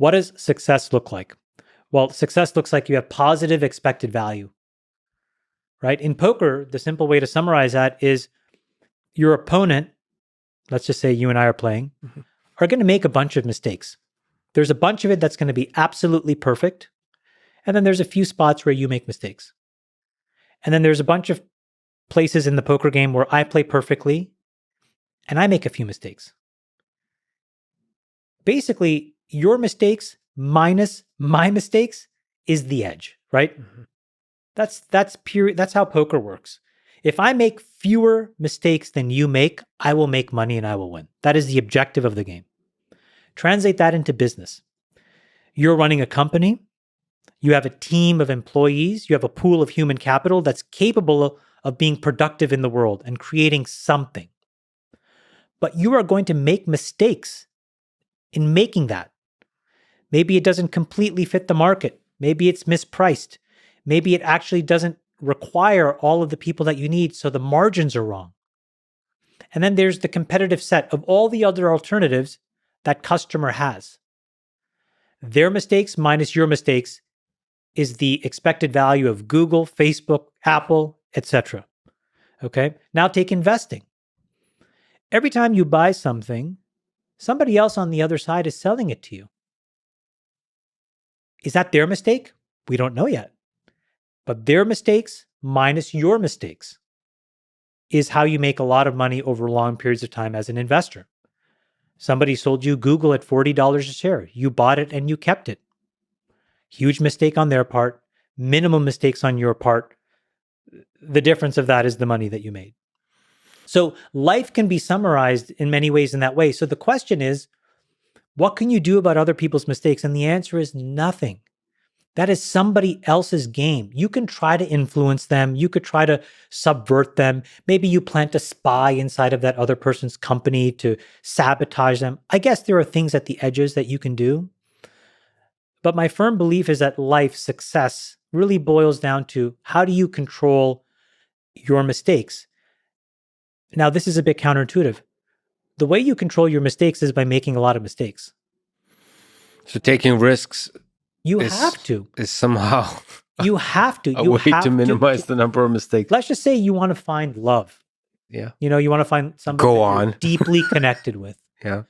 What does success look like? Well, success looks like you have positive expected value, right? In poker, the simple way to summarize that is your opponent, let's just say you and I are playing, are going to make a bunch of mistakes. There's a bunch of it that's going to be absolutely perfect. And then there's a few spots where you make mistakes. And then there's a bunch of places in the poker game where I play perfectly and I make a few mistakes. Basically, your mistakes minus my mistakes is the edge, right? That's how poker works. If I make fewer mistakes than you make, I will make money and I will win. That is the objective of the game. Translate that into business. You're running a company. You have a team of employees. You have a pool of human capital that's capable of being productive in the world and creating something. But you are going to make mistakes in making that. Maybe it doesn't completely fit the market. Maybe it's mispriced. Maybe it actually doesn't require all of the people that you need, so the margins are wrong. And then there's the competitive set of all the other alternatives that customer has. Their mistakes minus your mistakes is the expected value of Google, Facebook, Apple, etc. Okay? Now take investing. Every time you buy something, somebody else on the other side is selling it to you. Is that their mistake? We don't know yet. But their mistakes minus your mistakes is how you make a lot of money over long periods of time as an investor. Somebody sold you Google at $40 a share. You bought it and you kept it. Huge mistake on their part, minimum mistakes on your part. The difference of that is the money that you made. So life can be summarized in many ways in that way. So the question is, what can you do about other people's mistakes? And the answer is nothing. That is somebody else's game. You can try to influence them. You could try to subvert them. Maybe you plant a spy inside of that other person's company to sabotage them. I guess there are things at the edges that you can do. But my firm belief is that life success really boils down to how do you control your mistakes? Now, this is a bit counterintuitive. The way you control your mistakes is by making a lot of mistakes. So taking risks have to. Is somehow you have to. a way to minimize the number of mistakes. Let's just say you want to find love. Yeah. You want to find somebody you're deeply connected with. Yeah.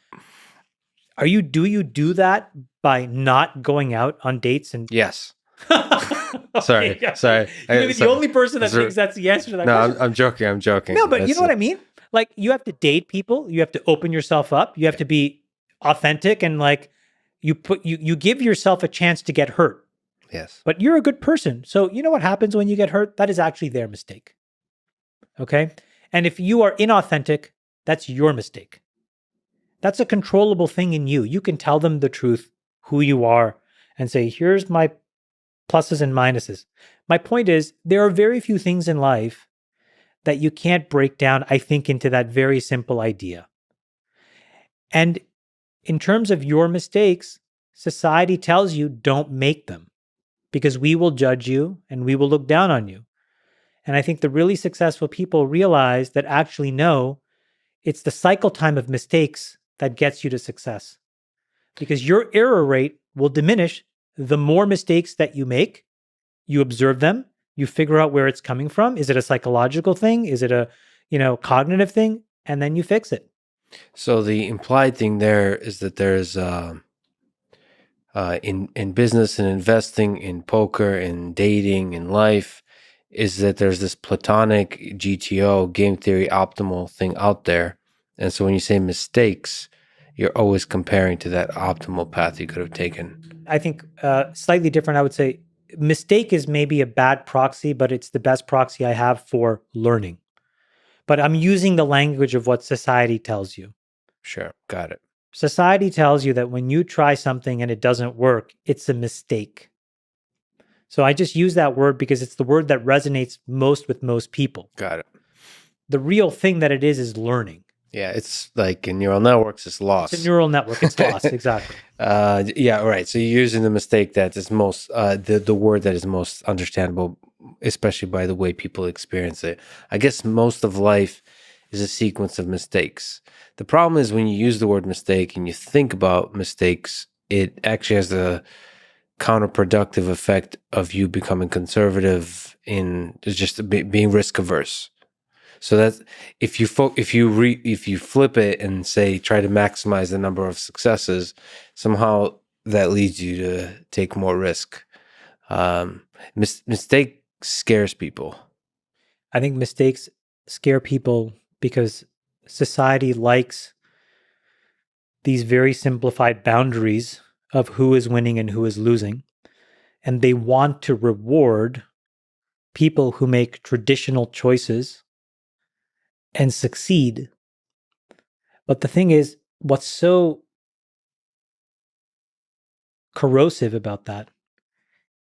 Do you do that by not going out on dates and Yes. Okay, Sorry. You're the only person that thinks that's the answer to that question. I'm joking. No, but you know what I mean? Like, you have to date people. You have to open yourself up. You have to be authentic, and like you give yourself a chance to get hurt. Yes. But you're a good person. So you know what happens when you get hurt? That is actually their mistake. Okay? And if you are inauthentic, that's your mistake. That's a controllable thing in you. You can tell them the truth, who you are, and say, here's my pluses and minuses. My point is, there are very few things in life that you can't break down, I think, into that very simple idea. And in terms of your mistakes, society tells you don't make them because we will judge you and we will look down on you. And I think the really successful people realize that actually, no, it's the cycle time of mistakes that gets you to success. Because your error rate will diminish the more mistakes that you make. You observe them, you figure out where it's coming from. Is it a psychological thing? Is it a, cognitive thing? And then you fix it. So the implied thing there is that there's in business and investing, in poker, in dating, in life, is that there's this platonic GTO, game theory optimal thing out there. And so when you say mistakes, you're always comparing to that optimal path you could have taken. I think slightly different. I would say mistake is maybe a bad proxy, but it's the best proxy I have for learning. But I'm using the language of what society tells you. Sure, got it. Society tells you that when you try something and it doesn't work, it's a mistake. So I just use that word because it's the word that resonates most with most people. Got it. The real thing that it is learning. Yeah, it's like in neural networks, it's loss. It's a neural network, it's loss, exactly. Yeah, right. So you're using the mistake that is most, the word that is most understandable, especially by the way people experience it. I guess most of life is a sequence of mistakes. The problem is when you use the word mistake and you think about mistakes it actually has the counterproductive effect of you becoming conservative in just being risk averse. So that's if you flip it and say try to maximize the number of successes, somehow that leads you to take more risk. Mistake scares people. I think mistakes scare people because society likes these very simplified boundaries of who is winning and who is losing. And they want to reward people who make traditional choices and succeed. But the thing is, what's so corrosive about that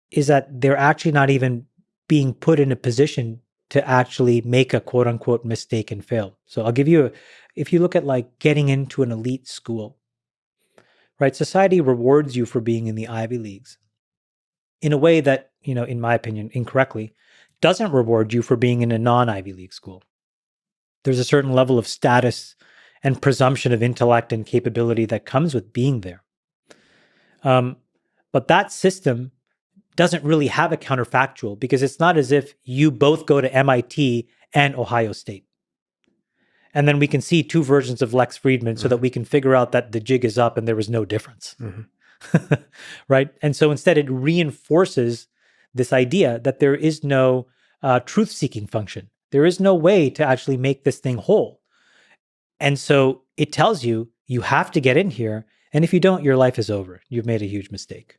is that they're actually not even being put in a position to actually make a quote unquote mistake and fail. So I'll give you if you look at like getting into an elite school, right? Society rewards you for being in the Ivy Leagues in a way that, in my opinion, incorrectly, doesn't reward you for being in a non-Ivy League school. There's a certain level of status and presumption of intellect and capability that comes with being there. But that system doesn't really have a counterfactual because it's not as if you both go to MIT and Ohio State. And then we can see two versions of Lex Friedman so that we can figure out that the jig is up and there was no difference. Right? And so instead it reinforces this idea that there is no truth-seeking function. There is no way to actually make this thing whole. And so it tells you, you have to get in here. And if you don't, your life is over. You've made a huge mistake.